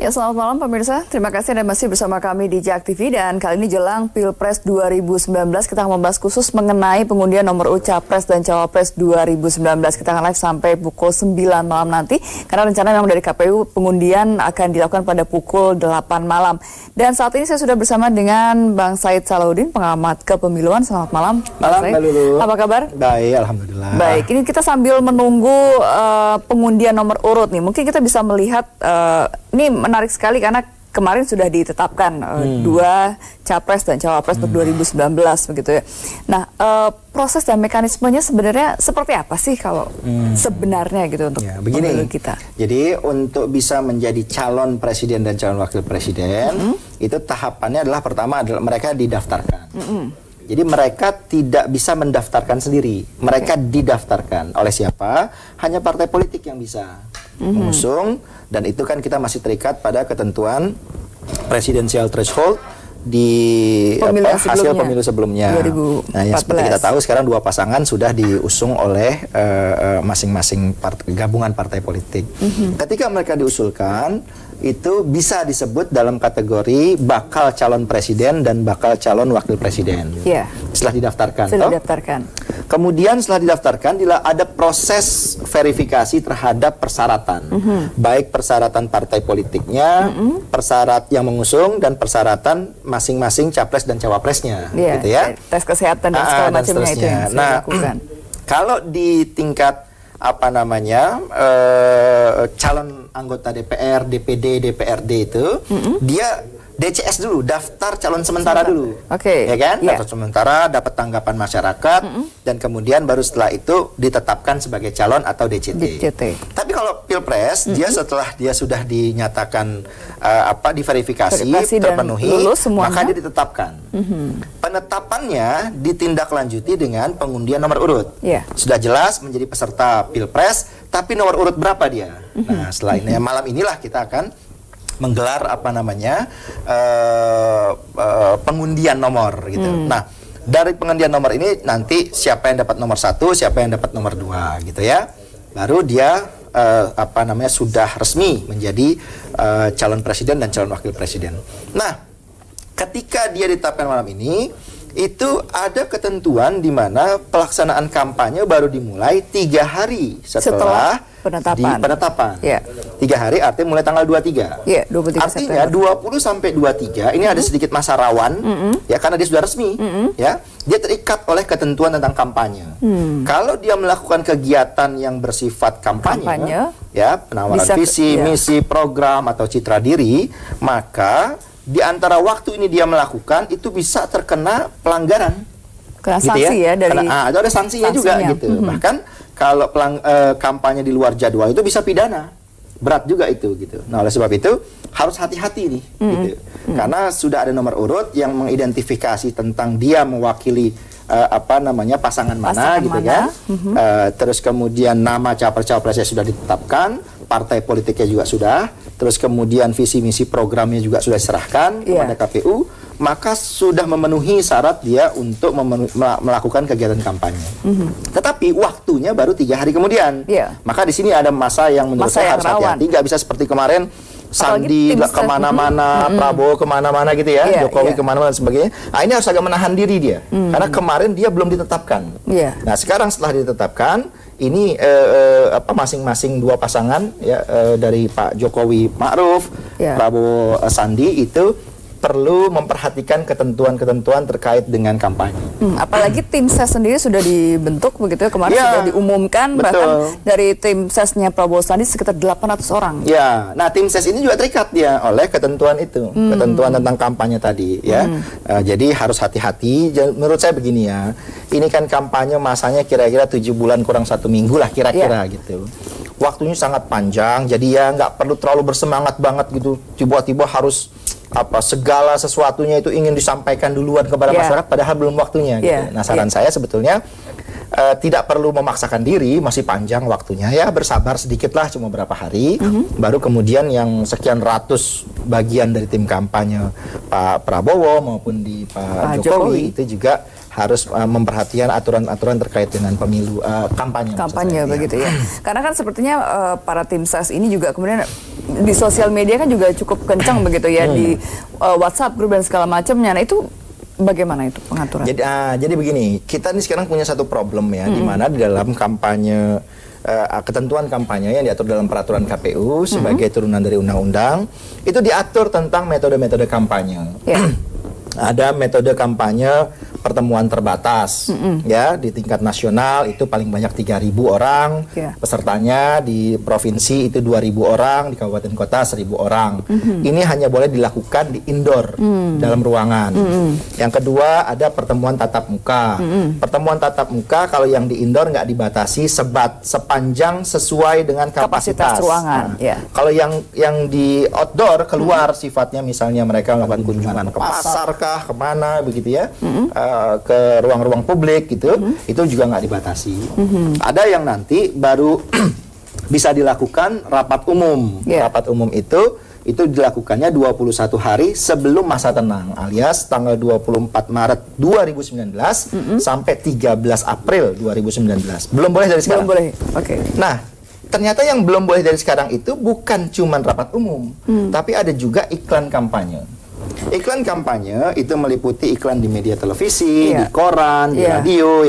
Ya, selamat malam pemirsa. Terima kasih Anda masih bersama kami di JAK TV, dan kali ini jelang Pilpres 2019 kita akan membahas khusus mengenai pengundian nomor urut Capres dan Cawapres 2019. Kita akan live sampai pukul 9 malam nanti, karena rencana memang dari KPU pengundian akan dilakukan pada pukul 8 malam. Dan saat ini saya sudah bersama dengan Bang Said Salahuddin, pengamat kepemiluan. Selamat malam. Malam, Mbak Lulu. Apa kabar? Baik, alhamdulillah. Baik, ini kita sambil menunggu pengundian nomor urut nih. Mungkin kita bisa melihat ini menarik sekali karena kemarin sudah ditetapkan dua capres dan cawapres untuk 2019 begitu ya. Nah, proses dan mekanismenya sebenarnya seperti apa sih kalau sebenarnya gitu untuk pemilu kita? Jadi untuk bisa menjadi calon presiden dan calon wakil presiden itu tahapannya adalah pertama adalah mereka didaftarkan. Jadi mereka tidak bisa mendaftarkan sendiri. Mereka didaftarkan oleh siapa? Hanya partai politik yang bisa mengusung, dan itu kan kita masih terikat pada ketentuan presidensial threshold di hasil pemilu sebelumnya. 2014. Nah, yang seperti kita tahu sekarang dua pasangan sudah diusung oleh masing-masing gabungan partai politik. Ketika mereka diusulkan, itu bisa disebut dalam kategori bakal calon presiden dan bakal calon wakil presiden. Setelah didaftarkan. Kemudian setelah didaftarkan, ada proses verifikasi terhadap persyaratan. Baik persyaratan partai politiknya, persyarat yang mengusung, dan persyaratan masing-masing capres dan cawapresnya. Gitu ya. Tes kesehatan dan segala macamnya itu yang dilakukan. Kalau di tingkat calon anggota DPR, DPD, DPRD itu dia DCS dulu, daftar calon sementara dulu. Ya kan? Daftar sementara, dapat tanggapan masyarakat, dan kemudian baru setelah itu ditetapkan sebagai calon atau DCT. Tapi kalau Pilpres, dia setelah dia sudah dinyatakan diverifikasi, terpenuhi, maka dia ditetapkan. Penetapannya ditindaklanjuti dengan pengundian nomor urut. Sudah jelas menjadi peserta Pilpres, tapi nomor urut berapa dia? Nah, setelah ini malam inilah kita akan menggelar pengundian nomor gitu. Nah, dari pengundian nomor ini nanti siapa yang dapat nomor 1, siapa yang dapat nomor 2 gitu ya. Baru dia sudah resmi menjadi calon presiden dan calon wakil presiden. Nah, ketika dia ditetapkan malam ini, itu ada ketentuan di mana pelaksanaan kampanye baru dimulai 3 hari setelah penetapan. 3 hari artinya mulai tanggal 23. 23 artinya September. 20 sampai 23 ini ada sedikit masa rawan ya, karena dia sudah resmi ya. Dia terikat oleh ketentuan tentang kampanye. Kalau dia melakukan kegiatan yang bersifat kampanye ya, penawaran visi, misi, program atau citra diri, maka di antara waktu ini dia melakukan itu bisa terkena pelanggaran. Kena sanksi ya dari itu ada sanksinya juga gitu. Bahkan kalau kampanye di luar jadwal itu bisa pidana. Berat juga itu gitu. Nah, oleh sebab itu harus hati-hati nih gitu. Karena sudah ada nomor urut yang mengidentifikasi tentang dia mewakili pasangan mana gitu kan. Terus kemudian nama capres-capresnya sudah ditetapkan, partai politiknya juga sudah, terus kemudian visi misi programnya juga sudah diserahkan kepada KPU, maka sudah memenuhi syarat dia untuk melakukan kegiatan kampanye. Tetapi waktunya baru 3 hari kemudian. Maka di sini ada masa yang menurut saya harus hati-hati, nggak bisa seperti kemarin Sandi kemana-mana, Prabowo kemana-mana gitu ya, Jokowi kemana-mana dan sebagainya. Nah, ini harus agak menahan diri dia, karena kemarin dia belum ditetapkan. Nah, sekarang setelah ditetapkan, ini masing-masing dua pasangan ya, dari Pak Jokowi Ma'ruf, Prabowo Sandi itu perlu memperhatikan ketentuan-ketentuan terkait dengan kampanye. Apalagi tim ses sendiri sudah dibentuk begitu ya, kemarin sudah diumumkan, bahkan dari tim sesnya Prabowo Sandi sekitar 800 orang. Nah tim ses ini juga terikat dia oleh ketentuan itu, ketentuan tentang kampanye tadi ya. Jadi harus hati-hati. Menurut saya begini ya, ini kan kampanye masanya kira-kira 7 bulan kurang 1 minggu lah kira-kira gitu. Waktunya sangat panjang, jadi ya nggak perlu terlalu bersemangat banget gitu, tiba-tiba harus segala sesuatunya itu ingin disampaikan duluan kepada masyarakat padahal belum waktunya gitu. Nah, saran saya sebetulnya tidak perlu memaksakan diri, masih panjang waktunya ya, bersabar sedikit lah, cuma berapa hari, baru kemudian yang sekian ratus bagian dari tim kampanye Pak Prabowo maupun di Pak Jokowi itu juga harus memperhatikan aturan-aturan terkait dengan pemilu kampanye begitu ya. Karena kan sepertinya para tim ses ini juga kemudian di sosial media kan juga cukup kencang begitu ya, di WhatsApp grup dan segala macamnya. Nah itu bagaimana itu pengaturan? Jadi begini, kita ini sekarang punya satu problem ya, di mana di dalam kampanye, ketentuan kampanye yang diatur dalam peraturan KPU sebagai turunan dari undang-undang, itu diatur tentang metode-metode kampanye. Ada metode kampanye pertemuan terbatas, ya, di tingkat nasional itu paling banyak 3.000 orang, pesertanya di provinsi itu 2.000 orang, di kabupaten kota 1.000 orang. Ini hanya boleh dilakukan di indoor, dalam ruangan. Yang kedua ada pertemuan tatap muka. Pertemuan tatap muka kalau yang di indoor nggak dibatasi, sepanjang sesuai dengan kapasitas ruangan. Kalau yang di outdoor keluar sifatnya, misalnya mereka melakukan kunjungan ke pasar kah, kemana begitu ya, ke ruang-ruang publik gitu, itu juga nggak dibatasi. Ada yang nanti baru bisa dilakukan rapat umum. Rapat umum itu dilakukannya 21 hari sebelum masa tenang, alias tanggal 24 Maret 2019 sampai 13 April 2019. Belum boleh dari sekarang. Belum boleh. Nah, ternyata yang belum boleh dari sekarang itu bukan cuma rapat umum, tapi ada juga iklan kampanye. Iklan kampanye itu meliputi iklan di media televisi, di koran, di radio,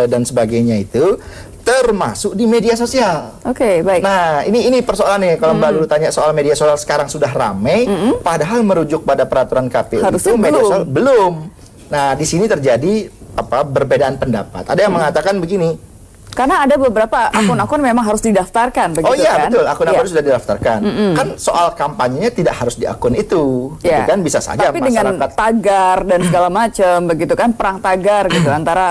dan sebagainya itu, termasuk di media sosial. Baik. Nah, ini persoalannya. Kalau Mbak Lulu tanya soal media sosial sekarang sudah ramai, padahal merujuk pada peraturan KPU itu media sosial belum. Nah, di sini terjadi perbedaan pendapat. Ada yang mengatakan begini. Karena ada beberapa akun-akun memang harus didaftarkan, begitu kan? Oh iya, betul. Akun-akun sudah didaftarkan. Kan soal kampanyenya tidak harus di akun itu, gitu kan? Bisa saja tapi masyarakat dengan tagar dan segala macam, begitu kan? Perang tagar gitu antara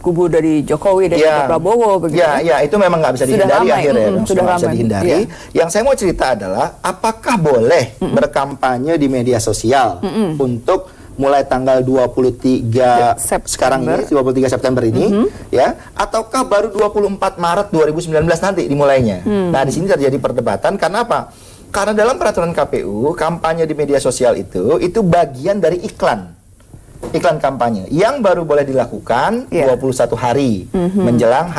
kubu dari Jokowi dan Prabowo, begitu. Ya, itu memang nggak bisa dihindari akhirnya. Sudah nggak bisa dihindari. Yang saya mau cerita adalah, apakah boleh berkampanye di media sosial untuk mulai tanggal 23 sekarang ini, 23 September ini, ya, ataukah baru 24 Maret 2019 nanti dimulainya? Nah, di sini terjadi perdebatan. Karena apa? Karena dalam peraturan KPU, kampanye di media sosial itu bagian dari iklan kampanye yang baru boleh dilakukan 21 hari menjelang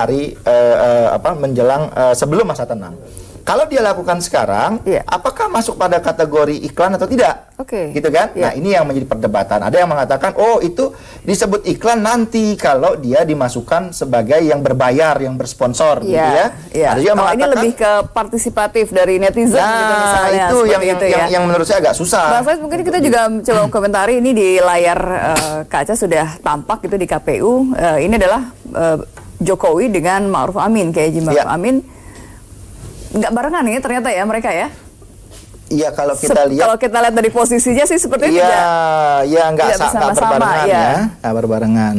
sebelum masa tenang. Kalau dia lakukan sekarang, apakah masuk pada kategori iklan atau tidak? Gitu kan? Nah, ini yang menjadi perdebatan. Ada yang mengatakan, oh itu disebut iklan nanti kalau dia dimasukkan sebagai yang berbayar, yang bersponsor, gitu ya. Ada yang mengatakan, ini lebih ke partisipatif dari netizen, gitu misalnya. Itu yang menurut saya agak susah. Bang Said, mungkin kita juga coba komentari ini di layar kaca sudah tampak gitu di KPU. Ini adalah Jokowi dengan Ma'ruf Amin, kayak Ma'ruf Amin. Nggak barengan ya ternyata ya mereka ya? Iya, kalau kita lihat. Kalau kita lihat dari posisinya sih seperti itu. Iya, nggak berbarengan ya. Nggak berbarengan.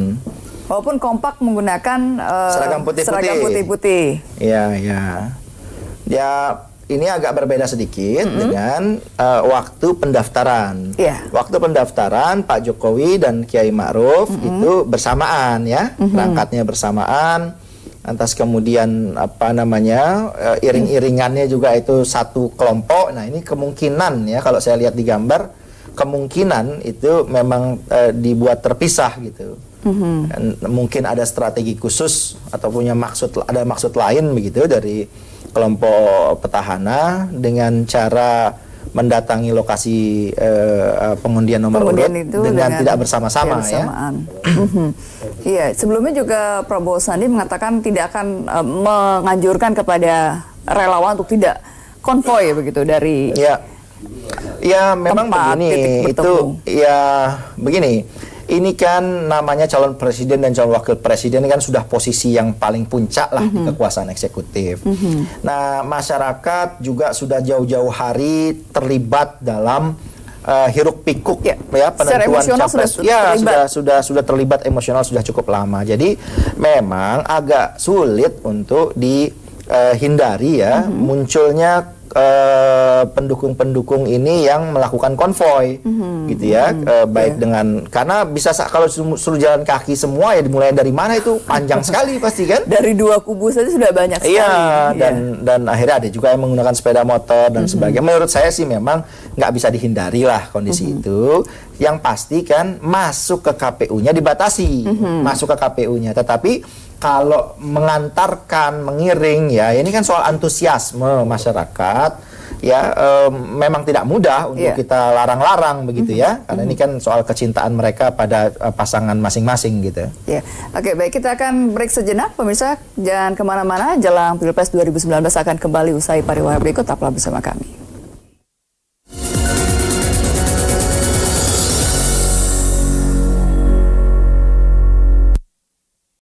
Walaupun kompak menggunakan seragam putih-putih. Iya. Ya, ini agak berbeda sedikit dengan waktu pendaftaran. Waktu pendaftaran Pak Jokowi dan Kiai Ma'ruf itu bersamaan ya, berangkatnya bersamaan. Lantas kemudian iring-iringannya juga itu satu kelompok. Nah, ini kemungkinan ya, kalau saya lihat di gambar, kemungkinan itu memang dibuat terpisah gitu. Dan mungkin ada strategi khusus atau ada maksud lain begitu dari kelompok petahana dengan cara mendatangi lokasi pengundian nomor urut dengan tidak bersama-sama ya. Iya, sebelumnya juga Prabowo Sandi mengatakan tidak akan menganjurkan kepada relawan untuk tidak konvoy begitu dari memang begini, begini. Ini kan namanya calon presiden dan calon wakil presiden kan sudah posisi yang paling puncak lah di kekuasaan eksekutif. Nah, masyarakat juga sudah jauh-jauh hari terlibat dalam hiruk pikuk penentuan capres. Sudah terlibat emosional sudah cukup lama. Jadi memang agak sulit untuk dihindari munculnya pendukung-pendukung ini yang melakukan konvoy gitu ya, baik dengan, karena bisa kalau suruh jalan kaki semua ya dimulai dari mana itu panjang sekali pasti kan, dari dua kubu saja sudah banyak sekali. Dan akhirnya ada juga yang menggunakan sepeda motor dan sebagainya. Menurut saya sih memang nggak bisa dihindari lah kondisi itu. Yang pasti kan masuk ke KPU-nya dibatasi, masuk ke KPU-nya, tetapi kalau mengantarkan, mengiring ya, ini kan soal antusiasme masyarakat ya memang tidak mudah untuk kita larang-larang begitu ya, karena ini kan soal kecintaan mereka pada pasangan masing-masing gitu. Ya, oke, baik, kita akan break sejenak, pemirsa jangan kemana-mana. Jelang Pilpres 2019 akan kembali usai pariwara berikut, tetaplah bersama kami.